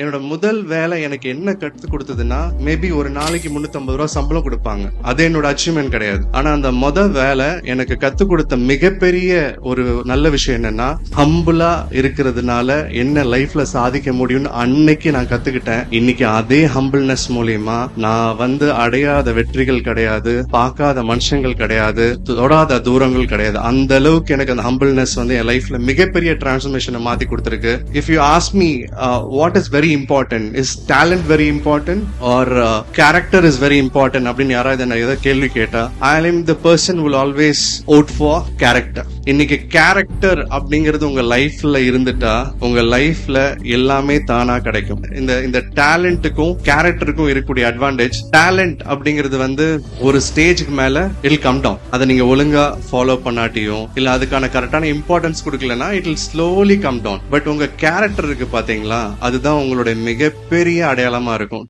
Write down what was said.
என்னோட முதல் வேலை எனக்கு என்ன கத்து கொடுத்ததுன்னா, மேபி ஒரு நாளைக்கு 350 ரூபா சம்பளம் கொடுப்பாங்க. அது என்னோட அச்சீவ்மெண்ட் கிடையாது. ஆனா அந்த வேலை எனக்கு கத்து கொடுத்த மிகப்பெரிய ஒரு நல்ல விஷயம் என்னன்னா, ஹம்பிளா இருக்கிறதுனால என்ன லைஃப்ல சாதிக்க முடியும்னு அன்னைக்கு நான் கத்துக்கிட்டேன். இன்னைக்கு அதே ஹம்பிள்னஸ் மூலியமா நான் அடையாத வெற்றிகள் கிடையாது, பார்க்காத மனுஷங்கள் கிடையாது, தொடாத தூரங்கள் கிடையாது. அந்த அளவுக்கு எனக்கு அந்த ஹம்பிள்னஸ் என் லைஃப்ல மிகப்பெரிய டிரான்ஸ்ஃபர்மேஷனை மாத்தி கொடுத்திருக்கு. If you ask me what is very important, is talent very important or character is very important அப்படின்னு யாராவது என்ன ஏதாவது கேள்வி கேட்டா, I am the person who will always vote for character. இன்னைக்கு கேரக்டர் அப்படிங்கிறது உங்க லைஃப்ல இருந்துட்டா உங்க லைஃப்ல எல்லாமே தானா கிடைக்கும். இந்த டேலண்ட்டுக்கும் கேரக்டருக்கும் இருக்கக்கூடிய அட்வான்டேஜ், டேலண்ட் அப்படிங்கிறது ஒரு ஸ்டேஜுக்கு மேல இல் கம் டவுன். அதை நீங்க ஒழுங்கா ஃபாலோ பண்ணாட்டியும் இல்ல அதுக்கான கரெக்டான இம்பார்ட்டன்ஸ் கொடுக்கலன்னா it will slowly come down. But உங்க கேரக்டர் இருக்கு பாத்தீங்களா, அதுதான் உங்களுடைய மிகப்பெரிய அடையாளமா இருக்கும்.